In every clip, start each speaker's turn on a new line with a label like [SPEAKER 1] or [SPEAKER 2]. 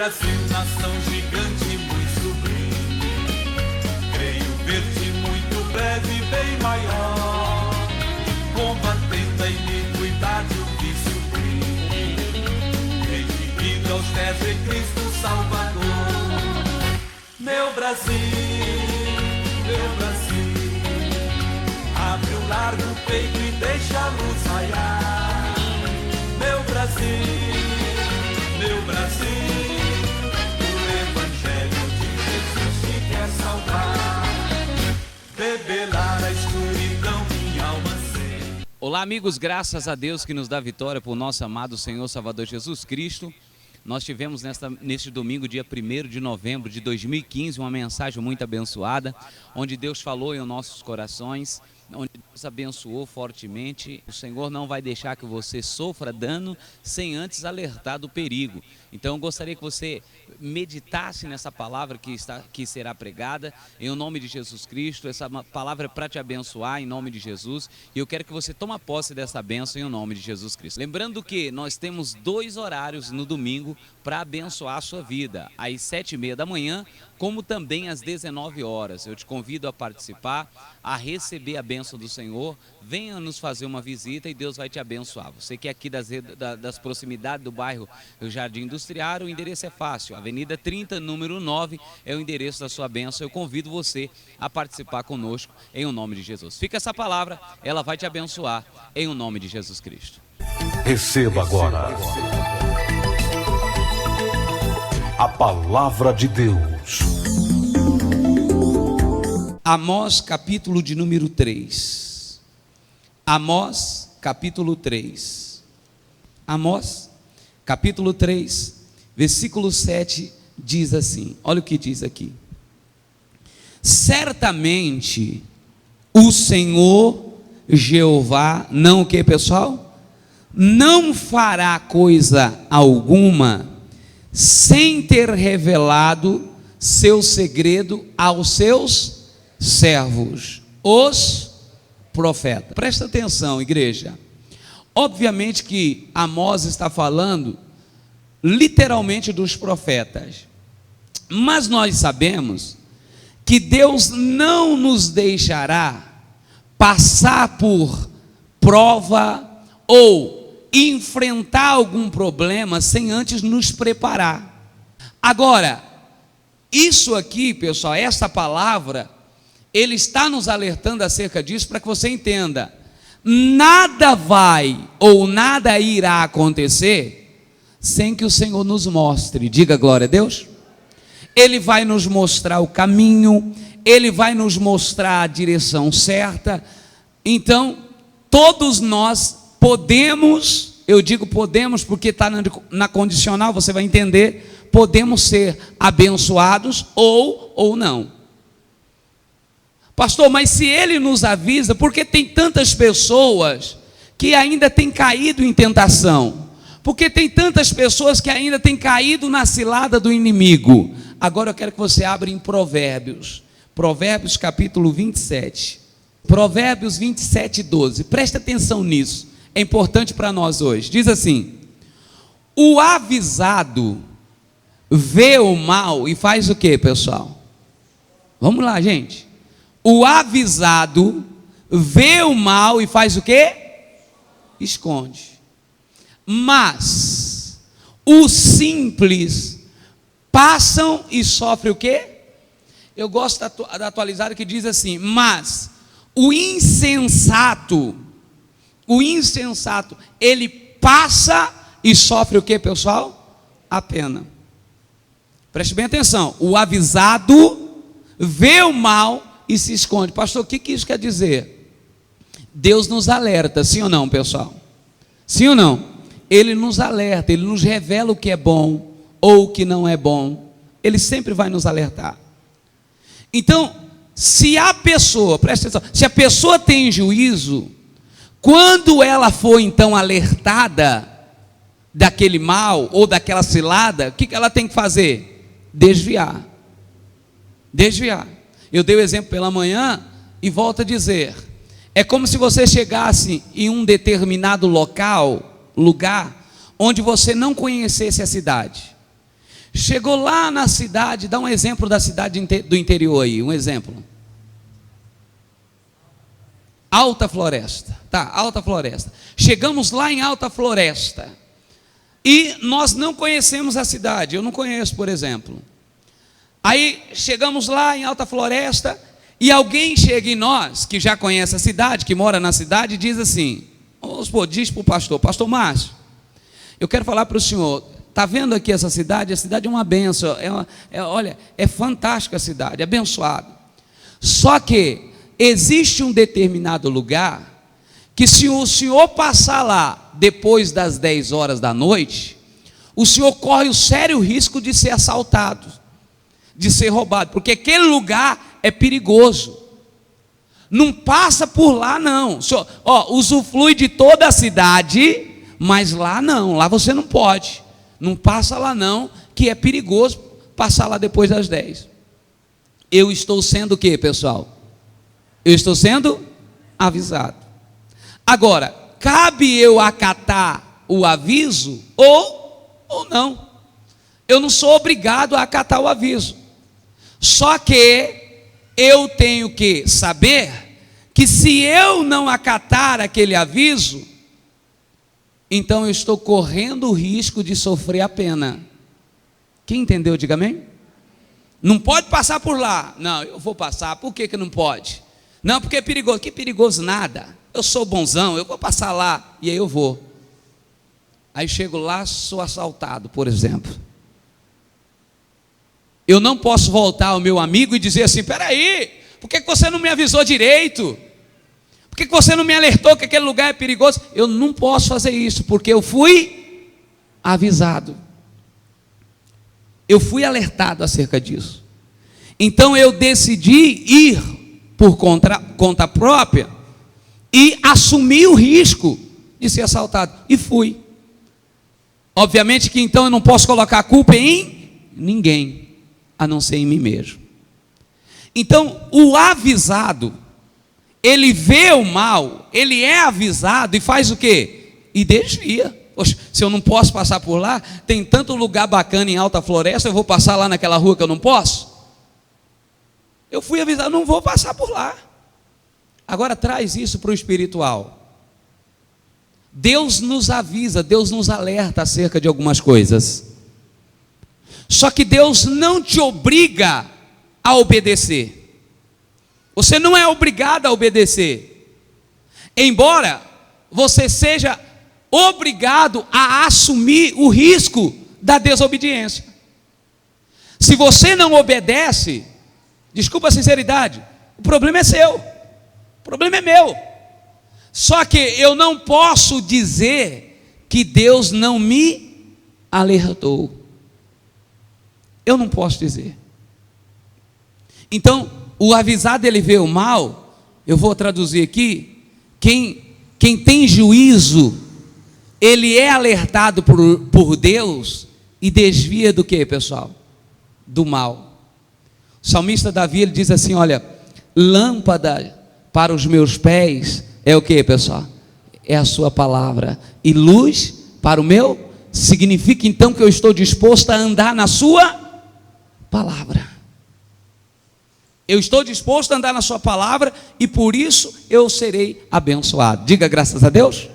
[SPEAKER 1] Brasil, nação gigante, muito sublime, creio ver-te muito breve, bem maior, combatendo a iniquidade, o vício, o crime, redimindo aos pés de Cristo Salvador. Meu Brasil, abre o largo peito e deixa a luz raiar. Meu Brasil, o Evangelho de Jesus te quer salvar, revelar a escuridão, minha alma sente.
[SPEAKER 2] Olá, amigos, graças a Deus que nos dá vitória por nosso amado Senhor Salvador Jesus Cristo. Nós tivemos neste domingo, dia 1º de novembro de 2015, uma mensagem muito abençoada, onde Deus falou em nossos corações, onde Deus abençoou fortemente. O Senhor não vai deixar que você sofra dano sem antes alertar do perigo. Então eu gostaria que você meditasse nessa palavra que será pregada em nome de Jesus Cristo. Essa palavra é para te abençoar em nome de Jesus, e eu quero que você tome posse dessa bênção em nome de Jesus Cristo. Lembrando que nós temos 2 horários no domingo para abençoar a sua vida, às 7h30 da manhã, como também às 19 horas. Eu te convido a participar, a receber a bênção do Senhor. Venha nos fazer uma visita e Deus vai te abençoar. Você que é aqui das proximidades do bairro Jardim Industrial, o endereço é fácil, Avenida 30, número 9, é o endereço da sua bênção. Eu convido você a participar conosco em o nome de Jesus. Fica essa palavra, ela vai te abençoar em o nome de Jesus Cristo.
[SPEAKER 3] Receba agora a palavra de Deus.
[SPEAKER 2] Amós, capítulo de número 3. Amós, capítulo 3. Amós, capítulo 3, versículo 7, diz assim, olha o que diz aqui. Certamente o Senhor Jeová, não o que, pessoal? Não fará coisa alguma sem ter revelado seu segredo aos seus servos, os profetas. Presta atenção, igreja. Obviamente que Amós está falando literalmente dos profetas, mas nós sabemos que Deus não nos deixará passar por prova ou enfrentar algum problema sem antes nos preparar. Agora, isso aqui, pessoal, essa palavra, ele está nos alertando acerca disso para que você entenda. Nada vai ou nada irá acontecer sem que o Senhor nos mostre. Diga glória a Deus. Ele vai nos mostrar o caminho, ele vai nos mostrar a direção certa. Então, todos nós podemos, eu digo podemos porque está na condicional, você vai entender, podemos ser abençoados ou não. Pastor, mas se ele nos avisa, por que tem tantas pessoas que ainda têm caído em tentação? Porque tem tantas pessoas que ainda têm caído na cilada do inimigo? Agora eu quero que você abra em Provérbios, Provérbios capítulo 27, Provérbios 27, 12, presta atenção nisso, é importante para nós hoje. Diz assim: o avisado vê o mal e faz o que, pessoal? Vamos lá, gente. O avisado vê o mal e faz o que? Esconde. Mas os simples passam e sofrem o que? Eu gosto da atualizada que diz assim: mas o insensato, ele passa e sofre o que, pessoal? A pena. Preste bem atenção. O avisado vê o mal e se esconde. Pastor, o que isso quer dizer? Deus nos alerta, sim ou não, pessoal? Sim ou não? Ele nos alerta, ele nos revela o que é bom ou o que não é bom. Ele sempre vai nos alertar. Então, se a pessoa, presta atenção, se a pessoa tem juízo, quando ela for então alertada daquele mal ou daquela cilada, o que ela tem que fazer? Desviar. Eu dei o exemplo pela manhã e volto a dizer, é como se você chegasse em um determinado lugar, onde você não conhecesse a cidade. Chegou lá na cidade, dá um exemplo da cidade do interior aí, um exemplo. Alta Floresta, tá, Alta Floresta. Chegamos lá em Alta Floresta e nós não conhecemos a cidade, eu não conheço, por exemplo. Aí chegamos lá em Alta Floresta e alguém chega em nós, que já conhece a cidade, que mora na cidade, e diz assim, diz para o pastor Márcio, eu quero falar para o senhor, está vendo aqui essa cidade? A cidade é uma bênção, olha, é fantástica a cidade, é abençoada. Só que existe um determinado lugar, que se o senhor passar lá, depois das 10 horas da noite, o senhor corre o sério risco de ser assaltado, de ser roubado, porque aquele lugar é perigoso. Não passa por lá não. O senhor, usufrui de toda a cidade, mas lá não, lá você não pode. Não passa lá não, que é perigoso passar lá depois das 10. Eu estou sendo o quê, pessoal? Eu estou sendo avisado. Agora, cabe eu acatar o aviso ou não. Eu não sou obrigado a acatar o aviso. Só que eu tenho que saber que se eu não acatar aquele aviso, então eu estou correndo o risco de sofrer a pena. Quem entendeu, diga amém. Não pode passar por lá. Não, eu vou passar. Por que não pode? Não, porque é perigoso. Que perigoso nada. Eu sou bonzão, eu vou passar lá. E aí eu vou. Aí chego lá, sou assaltado, por exemplo. Eu não posso voltar ao meu amigo e dizer assim, peraí, por que você não me avisou direito? Por que você não me alertou que aquele lugar é perigoso? Eu não posso fazer isso, porque eu fui avisado. Eu fui alertado acerca disso. Então eu decidi ir por conta própria e assumir o risco de ser assaltado. E fui. Obviamente que então eu não posso colocar a culpa em ninguém, a não ser em mim mesmo. Então o avisado, ele vê o mal, ele é avisado e faz o quê? E desvia. Poxa, se eu não posso passar por lá, tem tanto lugar bacana em Alta Floresta, eu vou passar lá naquela rua que eu não posso? Eu fui avisado, não vou passar por lá. Agora traz isso para o espiritual. Deus nos avisa, Deus nos alerta acerca de algumas coisas. Só que Deus não te obriga a obedecer. Você não é obrigado a obedecer. Embora você seja obrigado a assumir o risco da desobediência. Se você não obedece, desculpa a sinceridade, o problema é seu, o problema é meu. Só que eu não posso dizer que Deus não me alertou. Eu não posso dizer. Então, o avisado, ele vê o mal, eu vou traduzir aqui, quem tem juízo, ele é alertado por Deus e desvia do que, pessoal? Do mal. O salmista Davi, ele diz assim, olha, lâmpada para os meus pés é o que, pessoal? É a sua palavra. E luz para o meu, significa então que eu estou disposto a andar na sua palavra. Eu estou disposto a andar na sua palavra e por isso eu serei abençoado. Diga graças a Deus.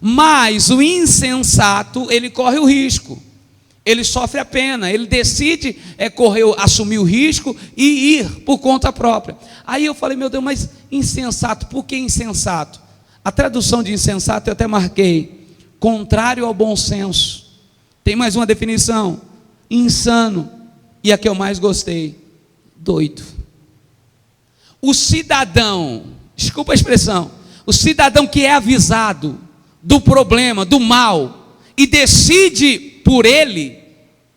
[SPEAKER 2] Mas o insensato, ele corre o risco. Ele sofre a pena, ele decide assumir o risco e ir por conta própria. Aí eu falei, meu Deus, mas insensato, por que insensato? A tradução de insensato eu até marquei, contrário ao bom senso. Tem mais uma definição, insano, e a que eu mais gostei, doido. O cidadão, desculpa a expressão, o cidadão que é avisado do problema, do mal, e decide por ele,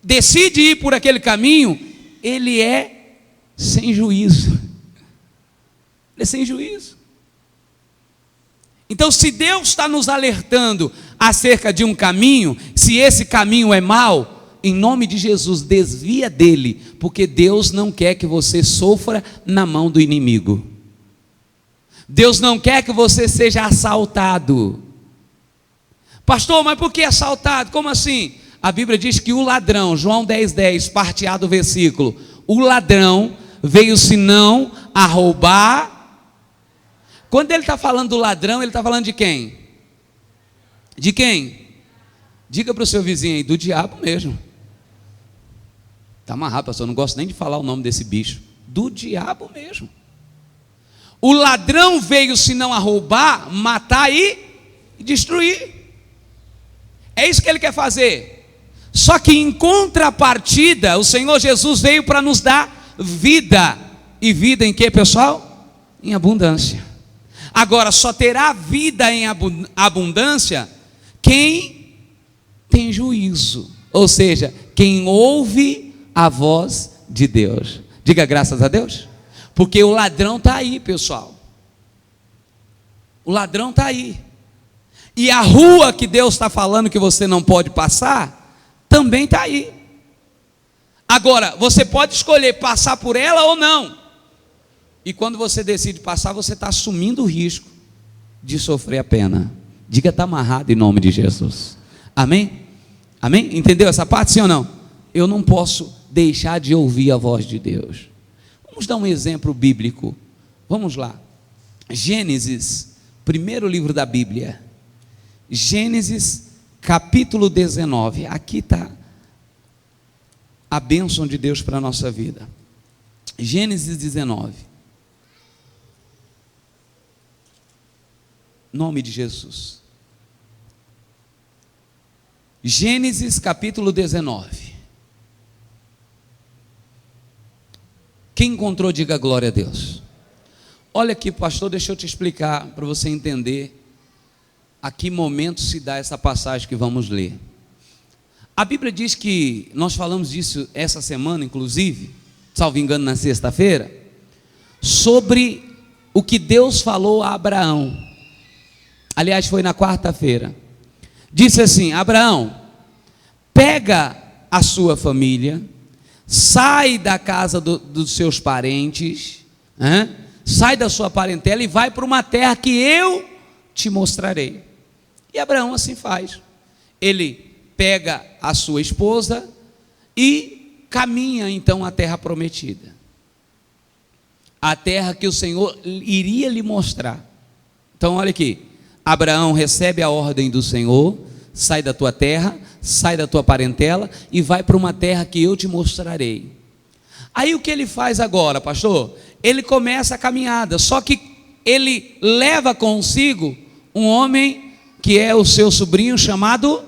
[SPEAKER 2] decide ir por aquele caminho, ele é sem juízo. Ele é sem juízo. Então, se Deus está nos alertando acerca de um caminho, se esse caminho é mau, em nome de Jesus, desvia dele, porque Deus não quer que você sofra na mão do inimigo. Deus não quer que você seja assaltado. Pastor, mas por que assaltado? Como assim? A Bíblia diz que o ladrão, João 10:10, parte A do versículo, o ladrão veio senão a roubar. Quando ele está falando do ladrão, ele está falando de quem? De quem? Diga para o seu vizinho aí, do diabo mesmo. Está amarrado, pastor, eu não gosto nem de falar o nome desse bicho. Do diabo mesmo. O ladrão veio senão a roubar, matar e destruir. É isso que ele quer fazer. Só que em contrapartida, o Senhor Jesus veio para nos dar vida. E vida em que, pessoal? Em abundância. Agora, só terá vida em abundância quem tem juízo. Ou seja, quem ouve a voz de Deus. Diga graças a Deus. Porque o ladrão está aí, pessoal. O ladrão está aí. E a rua que Deus está falando que você não pode passar, também está aí. Agora, você pode escolher passar por ela ou não. E quando você decide passar, você está assumindo o risco de sofrer a pena. Diga, está amarrado em nome de Jesus. Amém? Amém? Entendeu essa parte, sim ou não? Eu não posso deixar de ouvir a voz de Deus. Vamos dar um exemplo bíblico. Vamos lá. Gênesis, primeiro livro da Bíblia. Gênesis, capítulo 19. Aqui está a bênção de Deus para a nossa vida. Gênesis 19. Nome de Jesus. Gênesis capítulo 19. Quem encontrou, diga glória a Deus. Olha aqui, pastor, deixa eu te explicar para você entender a que momento se dá essa passagem que vamos ler. A Bíblia diz que, nós falamos disso essa semana, inclusive, salvo engano na sexta-feira, sobre o que Deus falou a Abraão. Aliás, foi na quarta-feira. Disse assim: Abraão, pega a sua família, sai da casa dos seus parentes, sai da sua parentela e vai para uma terra que eu te mostrarei. E Abraão assim faz. Ele pega a sua esposa e caminha então à terra prometida, a terra que o Senhor iria lhe mostrar. Então olha aqui, Abraão recebe a ordem do Senhor: sai da tua terra, sai da tua parentela e vai para uma terra que eu te mostrarei. Aí o que ele faz agora, pastor? Ele começa a caminhada, só que ele leva consigo um homem que é o seu sobrinho chamado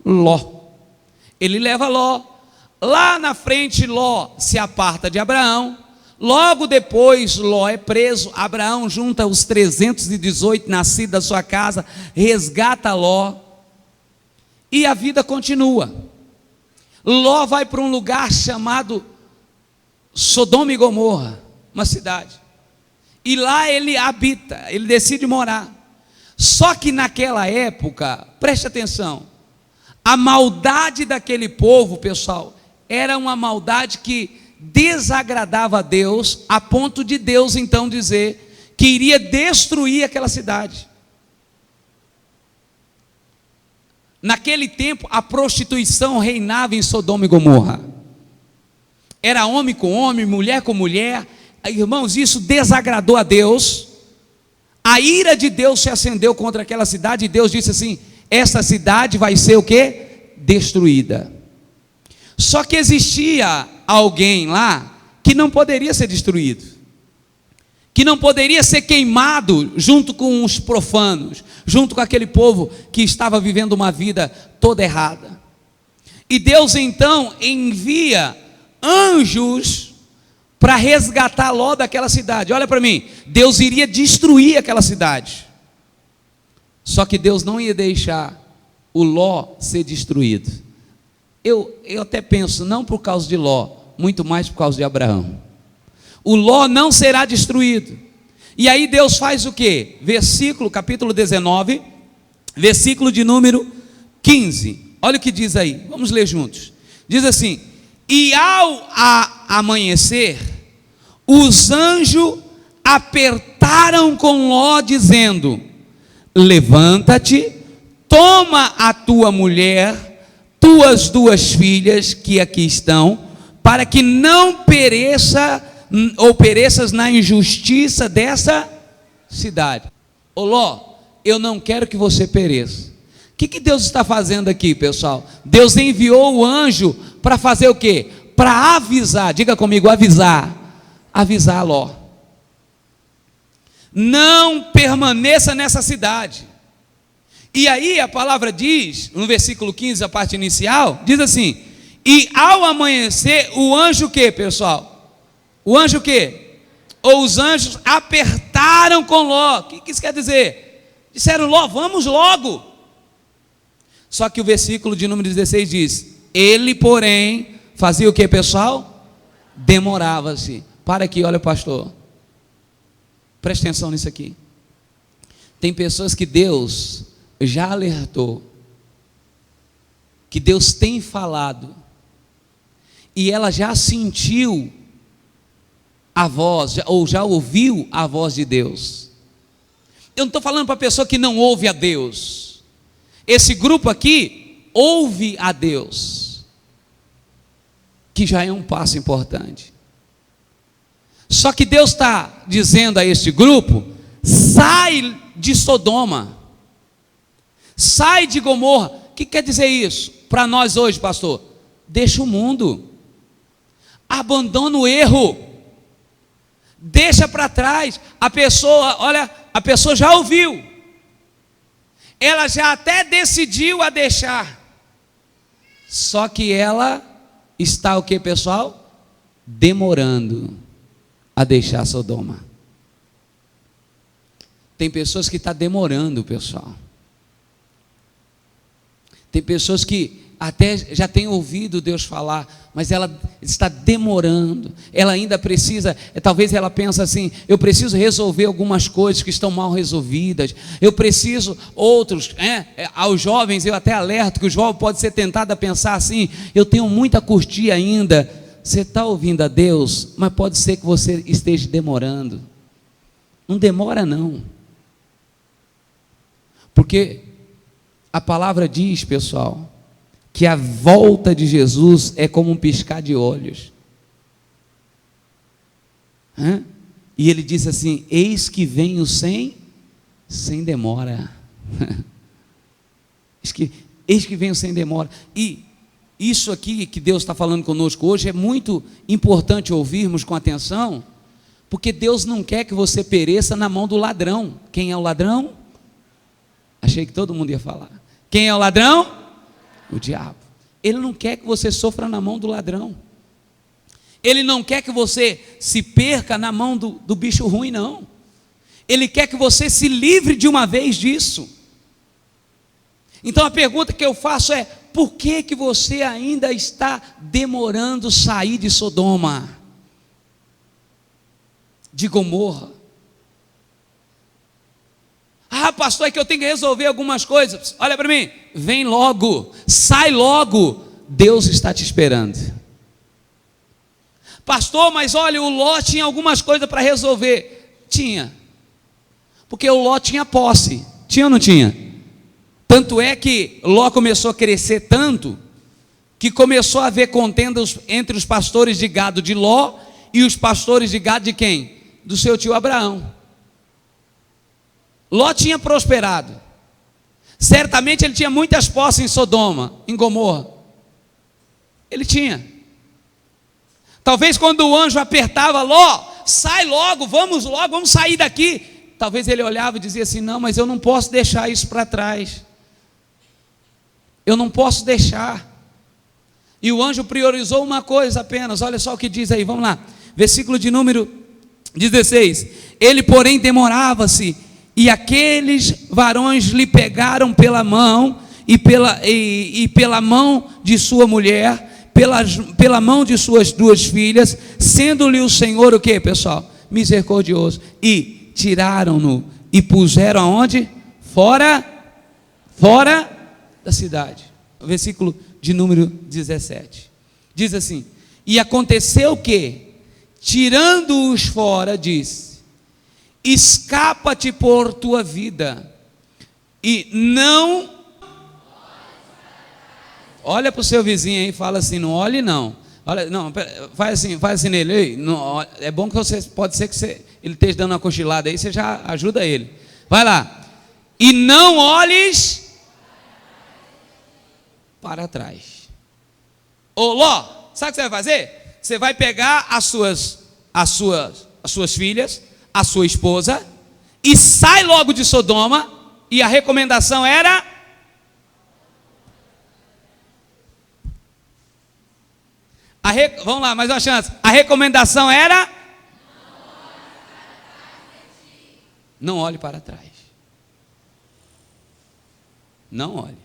[SPEAKER 2] Ló. Ele leva Ló. Lá na frente, Ló se aparta de Abraão. Logo depois, Ló é preso. Abraão junta os 318 nascidos da sua casa, resgata Ló, e a vida continua. Ló vai para um lugar chamado Sodoma e Gomorra, uma cidade, e lá ele habita, ele decide morar. Só que naquela época, preste atenção, a maldade daquele povo, pessoal, era uma maldade que desagradava a Deus, a ponto de Deus então dizer que iria destruir aquela cidade. Naquele tempo a prostituição reinava em Sodoma e Gomorra. Era homem com homem, mulher com mulher. Irmãos, isso desagradou a Deus. A ira de Deus se acendeu contra aquela cidade e Deus disse assim: essa cidade vai ser o quê? Destruída. Só que existia alguém lá que não poderia ser destruído, que não poderia ser queimado junto com os profanos, junto com aquele povo que estava vivendo uma vida toda errada. E Deus então envia anjos para resgatar Ló daquela cidade. Olha para mim, Deus iria destruir aquela cidade, só que Deus não ia deixar o Ló ser destruído. Eu até penso, não por causa de Ló, muito mais por causa de Abraão. O Ló não será destruído. E aí Deus faz o quê? Capítulo 19, versículo de número 15. Olha o que diz aí, vamos ler juntos. Diz assim: e ao amanhecer, os anjos apertaram com Ló, dizendo: levanta-te, toma a tua mulher, tuas duas filhas que aqui estão, para que não pereça ou pereças na injustiça dessa cidade. Ô Ló, eu não quero que você pereça. O que Deus está fazendo aqui, pessoal? Deus enviou o anjo para fazer o quê? Para avisar, diga comigo, avisar Ló. Não permaneça nessa cidade. E aí a palavra diz, no versículo 15, a parte inicial, diz assim: e ao amanhecer, o anjo o quê, pessoal? O anjo o quê? Ou os anjos apertaram com Ló. O que isso quer dizer? Disseram: Ló, vamos logo. Só que o versículo de número 16 diz: ele, porém, fazia o que, pessoal? Demorava-se. Para aqui, olha, pastor, preste atenção nisso aqui. Tem pessoas que Deus já alertou, que Deus tem falado, e ela já sentiu a voz, ou já ouviu a voz de Deus. Eu não estou falando para a pessoa que não ouve a Deus. Esse grupo aqui ouve a Deus, que já é um passo importante. Só que Deus está dizendo a este grupo: sai de Sodoma, sai de Gomorra. O que quer dizer isso para nós hoje, pastor? Deixa o mundo, abandona o erro, deixa para trás. A pessoa, olha, a pessoa já ouviu, ela já até decidiu a deixar, só que ela está o que, pessoal? Demorando a deixar Sodoma. Tem pessoas que estão demorando, pessoal. Tem pessoas que até já têm ouvido Deus falar, mas ela está demorando. Ela ainda precisa, talvez ela pense assim: eu preciso resolver algumas coisas que estão mal resolvidas. Eu preciso outros, aos jovens eu até alerto que o jovem pode ser tentado a pensar assim: eu tenho muito a curtir ainda. Você está ouvindo a Deus, mas pode ser que você esteja demorando. Não demora não. Porque a palavra diz, pessoal, que a volta de Jesus é como um piscar de olhos. E ele diz assim: eis que venho sem demora. Eis que venho sem demora. E isso aqui que Deus está falando conosco hoje é muito importante ouvirmos com atenção, porque Deus não quer que você pereça na mão do ladrão. Quem é o ladrão? Achei que todo mundo ia falar. Quem é o ladrão? O diabo. Ele não quer que você sofra na mão do ladrão. Ele não quer que você se perca na mão do bicho ruim, não. Ele quer que você se livre de uma vez disso. Então a pergunta que eu faço é: por que você ainda está demorando sair de Sodoma, de Gomorra? Ah, pastor, é que eu tenho que resolver algumas coisas. Olha para mim, vem logo, sai logo, Deus está te esperando. Pastor, mas olha, o Ló tinha algumas coisas para resolver. Tinha, porque o Ló tinha posse. Tinha ou não tinha? Tanto é que Ló começou a crescer tanto, que começou a haver contendas entre os pastores de gado de Ló e os pastores de gado de quem? Do seu tio Abraão. Ló tinha prosperado, certamente ele tinha muitas posses em Sodoma, em Gomorra, ele tinha. Talvez quando o anjo apertava: Ló, sai logo, vamos sair daqui. Talvez ele olhava e dizia assim: não, mas eu não posso deixar isso para trás, eu não posso deixar. E o anjo priorizou uma coisa apenas. Olha só o que diz aí, vamos lá, versículo de número 16: ele porém demorava-se, e aqueles varões lhe pegaram pela mão, e pela mão de sua mulher, pela mão de suas duas filhas, sendo-lhe o Senhor o que, pessoal? Misericordioso. E tiraram-no e puseram aonde? Fora da cidade. Versículo de número 17. Diz assim: e aconteceu que, tirando-os fora, disse: escapa-te por tua vida, e não... Olha para o seu vizinho aí e fala assim: não olhe não. Olha, não, faz assim nele. Ei, não, é bom que você, pode ser que ele esteja dando uma cochilada aí, você já ajuda ele. Vai lá. E não olhes para trás. Ô Ló, sabe o que você vai fazer? Você vai pegar as suas filhas, a sua esposa, e sai logo de Sodoma. E a recomendação era: vamos lá, mais uma chance. A recomendação era: não olhe para trás. Não olhe.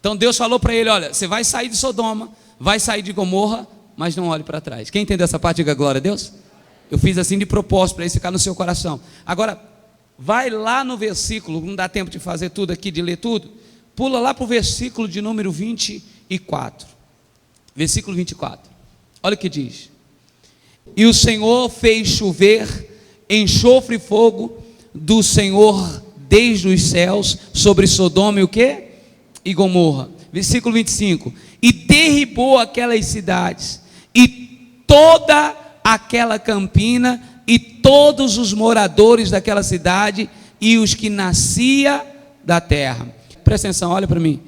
[SPEAKER 2] Então Deus falou para ele: olha, você vai sair de Sodoma, vai sair de Gomorra, mas não olhe para trás. Quem entendeu essa parte, diga glória a Deus. Eu fiz assim de propósito para isso ficar no seu coração. Agora, vai lá no versículo, não dá tempo de fazer tudo aqui, de ler tudo. Pula lá para o versículo de número 24. Versículo 24. Olha o que diz: e o Senhor fez chover enxofre e fogo do Senhor desde os céus sobre Sodoma e o quê? E Gomorra. Versículo 25. E derribou aquelas cidades e toda aquela campina e todos os moradores daquela cidade e os que nascia da terra. Presta atenção, olha para mim.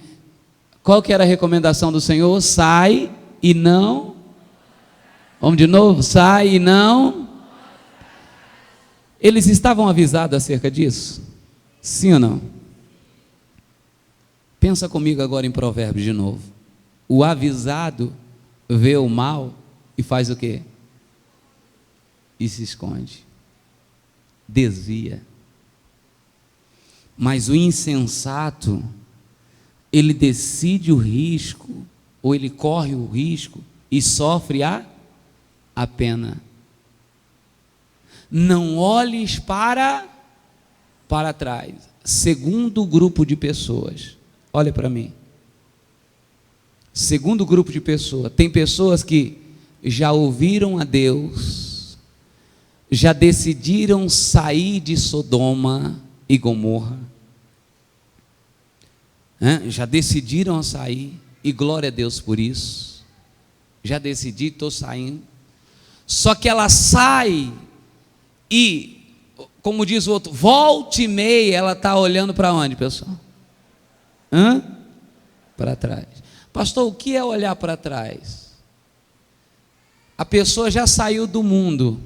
[SPEAKER 2] Qual que era a recomendação do Senhor? Sai e não. Vamos de novo? Sai e não. Eles estavam avisados acerca disso? Sim ou não? Pensa comigo agora em Provérbios de novo. O avisado vê o mal e faz o quê? E se esconde, desvia. Mas o insensato, ele decide o risco, ou ele corre o risco e sofre a pena. Não olhes para trás. Segundo grupo de pessoas, olha para mim. Segundo grupo de pessoas, tem pessoas que já ouviram a Deus, já decidiram sair de Sodoma e Gomorra, já decidiram sair, e glória a Deus por isso. Já decidi, estou saindo. Só que ela sai e, como diz o outro, volta e meia, ela está olhando para onde, pessoal? Para trás. Pastor, o que é olhar para trás? A pessoa já saiu do mundo.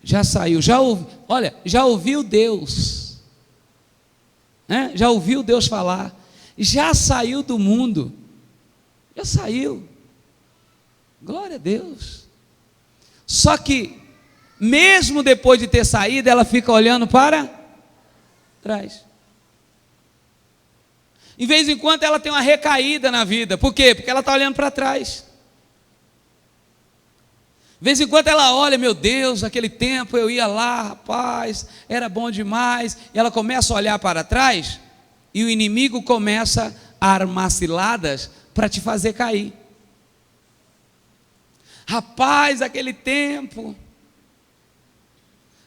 [SPEAKER 2] Já saiu, já ouviu Deus, já ouviu Deus falar, já saiu do mundo, já saiu, glória a Deus. Só que, mesmo depois de ter saído, ela fica olhando para trás. De vez em quando ela tem uma recaída na vida, por quê? Porque ela está olhando para trás. De vez em quando ela olha, meu Deus, aquele tempo eu ia lá, rapaz, era bom demais. E ela começa a olhar para trás, e o inimigo começa a armar ciladas para te fazer cair. Rapaz, aquele tempo,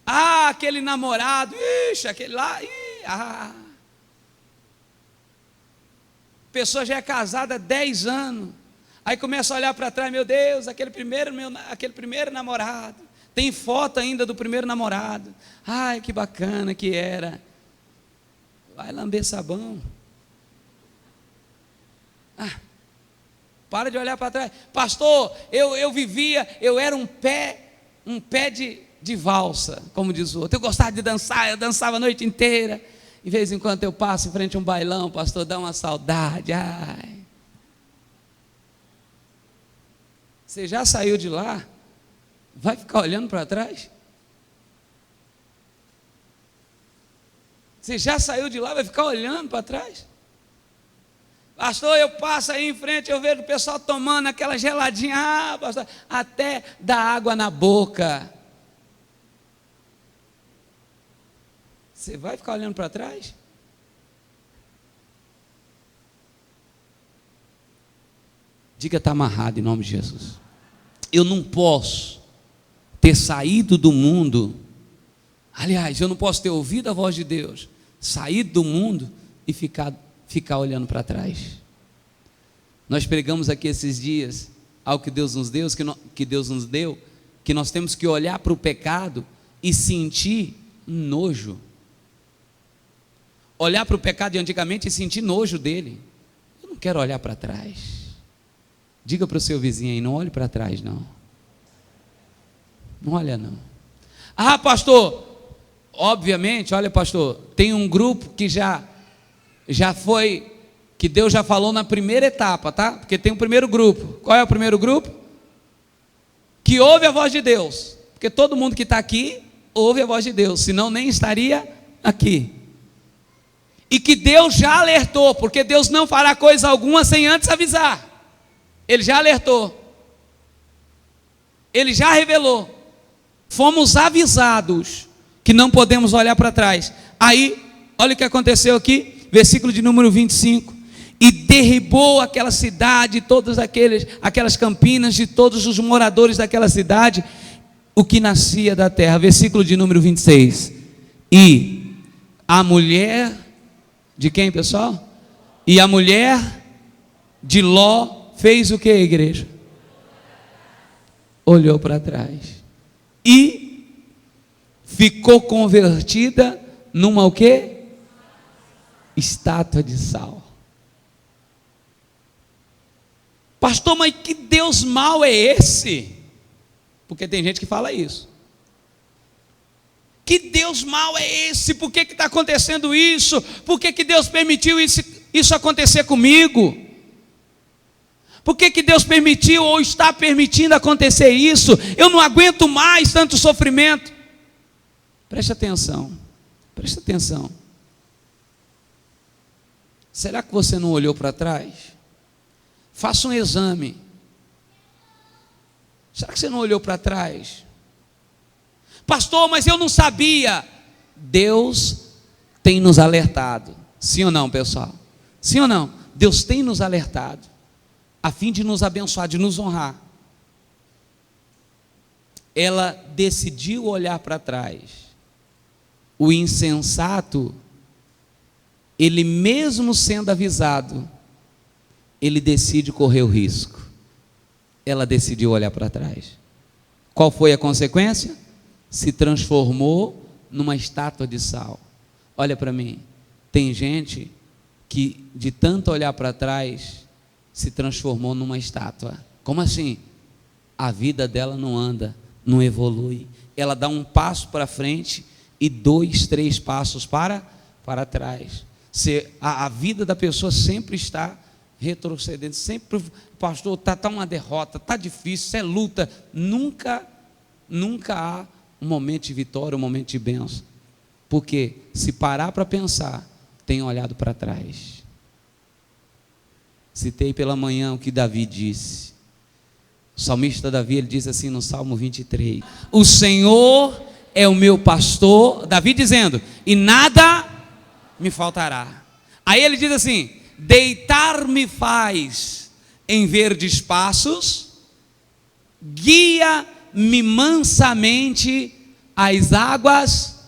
[SPEAKER 2] aquele namorado, aquele lá, a pessoa já é casada há 10 anos. Aí começa a olhar para trás, meu Deus, aquele primeiro namorado, tem foto ainda do primeiro namorado, ai que bacana que era, vai lamber sabão, para de olhar para trás, pastor, eu era um pé de valsa, como diz o outro, eu gostava de dançar, eu dançava a noite inteira, de vez em quando eu passo em frente a um bailão, pastor, dá uma saudade, Você já saiu de lá? Vai ficar olhando para trás? Você já saiu de lá? Vai ficar olhando para trás? Pastor, eu passo aí em frente, eu vejo o pessoal tomando aquela geladinha, pastor, até dá água na boca. Você vai ficar olhando para trás? Diga, está amarrado em nome de Jesus. Eu não posso ter saído do mundo, aliás, eu não posso ter ouvido a voz de Deus, saído do mundo e ficar olhando para trás. Nós pregamos aqui esses dias algo que Deus nos deu, que nós temos que olhar para o pecado e sentir nojo. Olhar para o pecado de antigamente e sentir nojo dele. Eu não quero olhar para trás. Diga para o seu vizinho aí, não olhe para trás não. Não olha não. Ah, pastor, obviamente, olha pastor, tem um grupo que já foi, que Deus já falou na primeira etapa, tá? Porque tem um primeiro grupo. Qual é o primeiro grupo? Que ouve a voz de Deus. Porque todo mundo que está aqui ouve a voz de Deus, senão nem estaria aqui. E que Deus já alertou, porque Deus não fará coisa alguma sem antes avisar. Ele já alertou. Ele já revelou. Fomos avisados que não podemos olhar para trás. Aí, olha o que aconteceu aqui, versículo de número 25. E derribou aquela cidade, todas aquelas campinas de todos os moradores daquela cidade, o que nascia da terra. Versículo de número 26. E a mulher de quem, pessoal? E a mulher de Ló fez o que, igreja? Olhou para trás. E ficou convertida numa o quê? Estátua de sal. Pastor, mas que Deus mau é esse? Porque tem gente que fala isso. Que Deus mau é esse? Por que está acontecendo isso? Por que Deus permitiu isso acontecer comigo? Por que Deus permitiu ou está permitindo acontecer isso? Eu não aguento mais tanto sofrimento. Preste atenção, preste atenção. Será que você não olhou para trás? Faça um exame. Será que você não olhou para trás? Pastor, mas eu não sabia. Deus tem nos alertado. Sim ou não, pessoal? Sim ou não? Deus tem nos alertado, a fim de nos abençoar, de nos honrar. Ela decidiu olhar para trás. O insensato, ele mesmo sendo avisado, ele decide correr o risco. Ela decidiu olhar para trás. Qual foi a consequência? Se transformou numa estátua de sal. Olha para mim, tem gente que de tanto olhar para trás se transformou numa estátua. Como assim? A vida dela não anda, não evolui. Ela dá um passo para frente e 2, 3 passos para trás. A vida da pessoa sempre está retrocedendo, sempre, pastor, está uma derrota, está difícil, é luta. Nunca há um momento de vitória, um momento de bênção. Porque se parar para pensar, tem olhado para trás. Citei pela manhã o que Davi disse. O salmista Davi, ele diz assim no Salmo 23: o Senhor é o meu pastor, Davi dizendo, e nada me faltará. Aí ele diz assim: deitar-me faz em verdes passos, guia-me mansamente às águas